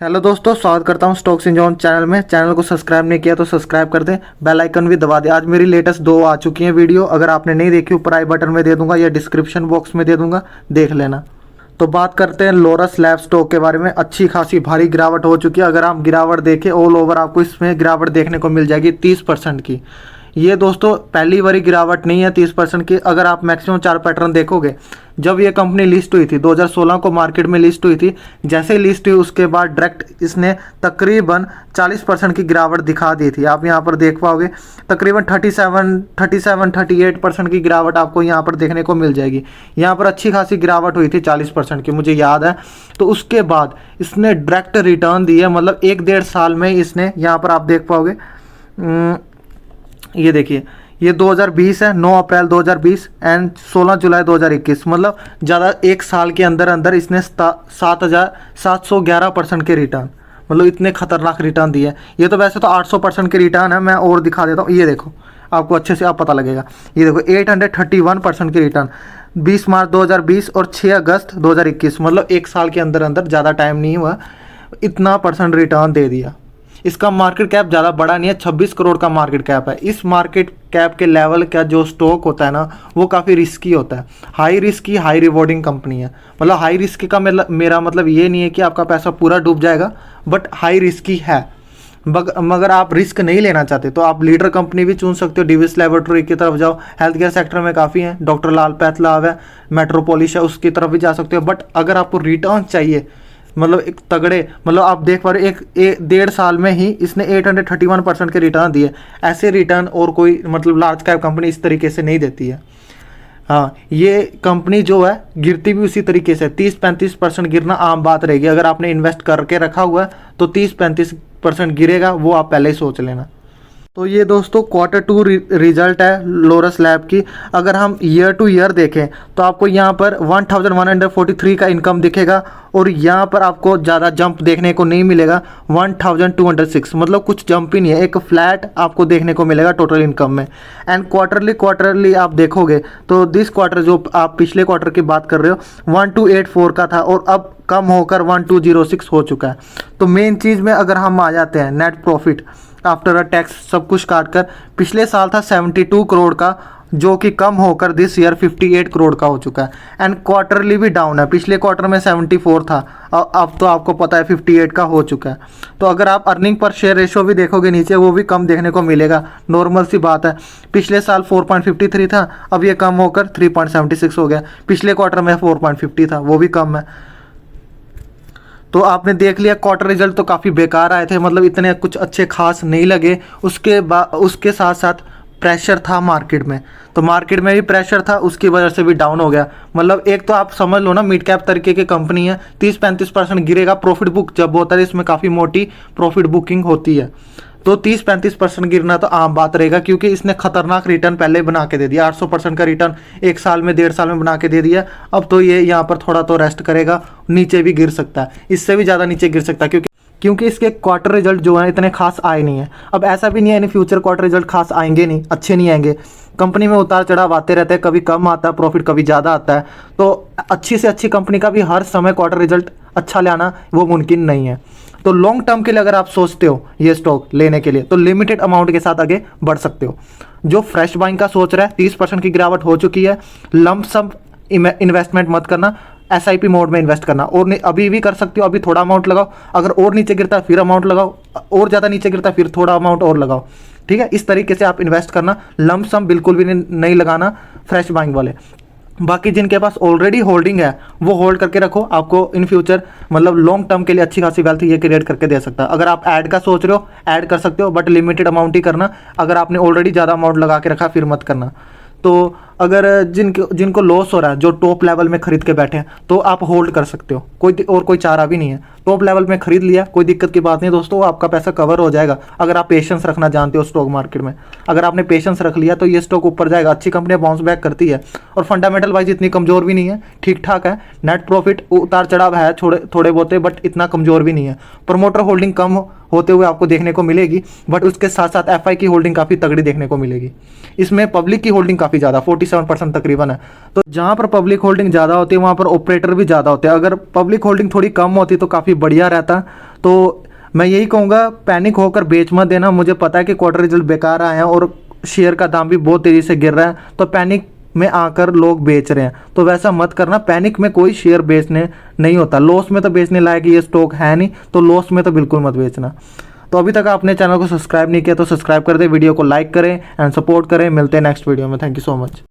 Hello दोस्तों, स्वागत करता हूं स्टॉक्स इन जॉन चैनल में। चैनल को सब्सक्राइब नहीं किया तो सब्सक्राइब कर दें, बेल आइकन भी दबा दें। आज मेरी लेटेस्ट 2 आ चुकी हैं वीडियो, अगर आपने नहीं देखी ऊपर आई बटन में दे दूंगा या डिस्क्रिप्शन बॉक्स में दे दूंगा, देख लेना। तो बात करते हैं लोरस लैब स्टॉक के बारे में। अच्छी खासी भारी गिरावट हो चुकी है। अगर आप गिरावट देखें ऑल ओवर आपको इसमें गिरावट देखने को मिल जाएगी 30% की। ये दोस्तों पहली बारी गिरावट नहीं है 30% की। अगर आप मैक्सिमम 4 पैटर्न देखोगे, जब ये कंपनी लिस्ट हुई थी 2016 को मार्केट में लिस्ट हुई थी, जैसे ही लिस्ट हुई उसके बाद डायरेक्ट इसने तकरीबन 40% की गिरावट दिखा दी थी। आप यहाँ पर देख पाओगे तकरीबन 38% की गिरावट आपको यहाँ पर देखने को मिल जाएगी। यहाँ पर अच्छी खासी गिरावट हुई थी 40% की, मुझे याद है। तो उसके बाद इसने डायरेक्ट रिटर्न दी है, मतलब 1-1.5 साल में इसने, यहाँ पर आप देख पाओगे ये देखिए, ये 2020 है, 9 अप्रैल 2020 एंड 16 जुलाई 2021, मतलब ज़्यादा 1 साल के अंदर अंदर इसने 7,711% के रिटर्न, मतलब इतने खतरनाक रिटर्न दिए। ये तो वैसे तो 800% के रिटर्न है। मैं और दिखा देता हूँ, ये देखो, आपको अच्छे से आप पता लगेगा। ये देखो 831% के रिटर्न 20 मार्च 2020 और 6 अगस्त 2021, मतलब 1 साल के अंदर अंदर, ज़्यादा टाइम नहीं हुआ, इतना % रिटर्न दे दिया। इसका मार्केट कैप ज़्यादा बड़ा नहीं है, 26 करोड़ का मार्केट कैप है। इस मार्केट कैप के लेवल का जो स्टॉक होता है ना, वो काफ़ी रिस्की होता है। High risky high rewarding company है। मतलब हाई रिस्की का मेरा मतलब ये नहीं है कि आपका पैसा पूरा डूब जाएगा, बट हाई रिस्की है। मगर आप रिस्क नहीं लेना चाहते तो आप लीडर कंपनी भी चुन सकते हो। डिविस लेबोरेटरी की तरफ जाओ, हेल्थ केयर सेक्टर में काफ़ी हैं, डॉक्टर लाल पैथलैब है, मेट्रोपोलिस है, उसकी तरफ भी जा सकते हो। बट अगर आपको रिटर्न चाहिए, मतलब एक तगड़े, मतलब आप देख पा रहे एक 1.5 साल में ही इसने 831% के रिटर्न दिए। ऐसे रिटर्न और कोई मतलब लार्ज कैप कंपनी इस तरीके से नहीं देती है। हाँ, ये कंपनी जो है गिरती भी उसी तरीके से, 30-35% गिरना आम बात रहेगी। अगर आपने इन्वेस्ट करके रखा हुआ है तो 30-35% गिरेगा, वो आप पहले ही सोच लेना। तो ये दोस्तों Q2 रिजल्ट है लोरस लैब की। अगर हम ईयर टू ईयर देखें तो आपको यहाँ पर 1143 का इनकम दिखेगा, और यहाँ पर आपको ज़्यादा जंप देखने को नहीं मिलेगा। 1206, मतलब कुछ जंप ही नहीं है, एक फ्लैट आपको देखने को मिलेगा टोटल इनकम में। एंड क्वार्टरली आप देखोगे तो दिस क्वार्टर, जो आप पिछले क्वार्टर की बात कर रहे हो, 1284 का था और अब कम होकर 1206 हो चुका है। तो मेन चीज़ में अगर हम आ जाते हैं net profit after a tax सब कुछ काट कर, पिछले साल था 72 करोड़ का, जो कि कम होकर दिस ईयर 58 करोड़ का हो चुका है। एंड क्वार्टरली भी डाउन है, पिछले क्वार्टर में 74 था, अब तो आपको पता है 58 का हो चुका है। तो अगर आप अर्निंग पर शेयर रेशो भी देखोगे नीचे, वो भी कम देखने को मिलेगा, नॉर्मल सी बात है। पिछले साल 4.53 था, अब ये कम होकर 3.76 हो गया। पिछले क्वार्टर में 4.50 था, वो भी कम है। तो आपने देख लिया क्वार्टर रिजल्ट तो काफ़ी बेकार आए थे, मतलब इतने कुछ अच्छे खास नहीं लगे। उसके साथ साथ प्रेशर था मार्केट में, तो मार्केट में भी प्रेशर था, उसकी वजह से भी डाउन हो गया। मतलब एक तो आप समझ लो ना, मिड कैप तरीके की कंपनी है, 30-35% गिरेगा। प्रॉफिट बुक जब होता है इसमें काफ़ी मोटी प्रॉफिट बुकिंग होती है, तो 30-35% गिरना तो आम बात रहेगा, क्योंकि इसने खतरनाक रिटर्न पहले बना के दे दिया। 800% का रिटर्न 1 साल में 1.5 साल में बना के दे दिया। अब तो ये यहाँ पर थोड़ा तो रेस्ट करेगा, नीचे भी गिर सकता है, इससे भी ज़्यादा नीचे गिर सकता है, क्योंकि इसके क्वार्टर रिजल्ट जो है इतने खास आए नहीं है। अब ऐसा भी नहीं है इन फ्यूचर क्वार्टर रिजल्ट खास आएंगे नहीं, अच्छे नहीं आएंगे। कंपनी में उतार चढ़ाव आते रहते हैं, कभी कम आता है प्रॉफिट, कभी ज़्यादा आता है। तो अच्छी से अच्छी कंपनी का भी हर समय क्वार्टर रिजल्ट अच्छा लाना वो मुमकिन नहीं है। तो लॉन्ग टर्म के लिए अगर आप सोचते हो ये स्टॉक लेने के लिए, तो लिमिटेड अमाउंट के साथ आगे बढ़ सकते हो। जो फ्रेश बाइंग का सोच रहा है, 30% की गिरावट हो चुकी है, लंप सम इन्वेस्टमेंट मत करना, SIP मोड में इन्वेस्ट करना। और अभी भी कर सकते हो, अभी थोड़ा अमाउंट लगाओ, अगर और नीचे गिरता है फिर अमाउंट लगाओ, और ज़्यादा नीचे गिरता है फिर थोड़ा अमाउंट और लगाओ। ठीक है, इस तरीके से आप इन्वेस्ट करना, लंप सम बिल्कुल भी नहीं लगाना फ्रेश बाइंग वाले। बाकी जिनके पास ऑलरेडी होल्डिंग है वो होल्ड करके रखो, आपको इन फ्यूचर मतलब लॉन्ग टर्म के लिए अच्छी खासी वेल्थ ये क्रिएट करके दे सकता है। अगर आप ऐड का सोच रहे हो ऐड कर सकते हो, बट लिमिटेड अमाउंट ही करना। अगर आपने ऑलरेडी ज़्यादा अमाउंट लगा के रखा फिर मत करना। तो अगर जिनको लॉस हो रहा है, जो टॉप लेवल में खरीद के बैठे हैं, तो आप होल्ड कर सकते हो, कोई चारा भी नहीं है। टॉप लेवल में खरीद लिया, कोई दिक्कत की बात नहीं दोस्तों, आपका पैसा कवर हो जाएगा अगर आप पेशेंस रखना जानते हो स्टॉक मार्केट में। अगर आपने पेशेंस रख लिया तो ये स्टॉक ऊपर जाएगा। अच्छी कंपनियां बाउंस बैक करती है, और फंडामेंटल वाइज इतनी कमजोर भी नहीं है, ठीक ठाक है। नेट प्रॉफिट उतार चढ़ाव है थोड़े बहुत, बट इतना कमजोर भी नहीं है। प्रमोटर होल्डिंग कम होते हुए आपको देखने को मिलेगी, बट उसके साथ साथ FI की होल्डिंग काफ़ी तगड़ी देखने को मिलेगी। इसमें पब्लिक की होल्डिंग काफ़ी ज़्यादा 47% तकरीबन है। तो जहाँ पर पब्लिक होल्डिंग ज़्यादा होती है वहाँ पर ऑपरेटर भी ज़्यादा होते हैं। अगर पब्लिक होल्डिंग थोड़ी कम होती तो काफ़ी बढ़िया रहता। तो मैं यही कहूँगा, पैनिक होकर बेच मत देना। मुझे पता है कि क्वार्टर रिजल्ट बेकार आए हैं और शेयर का दाम भी बहुत तेज़ी से गिर रहा है, तो पैनिक में आकर लोग बेच रहे हैं, तो वैसा मत करना। पैनिक में कोई शेयर बेचने नहीं होता, लॉस में तो बेचने लायक ये स्टॉक है नहीं, तो लॉस में तो बिल्कुल मत बेचना। तो अभी तक आपने चैनल को सब्सक्राइब नहीं किया तो सब्सक्राइब कर दे, वीडियो को लाइक करें एंड सपोर्ट करें। मिलते हैं नेक्स्ट वीडियो में। Thank you so much.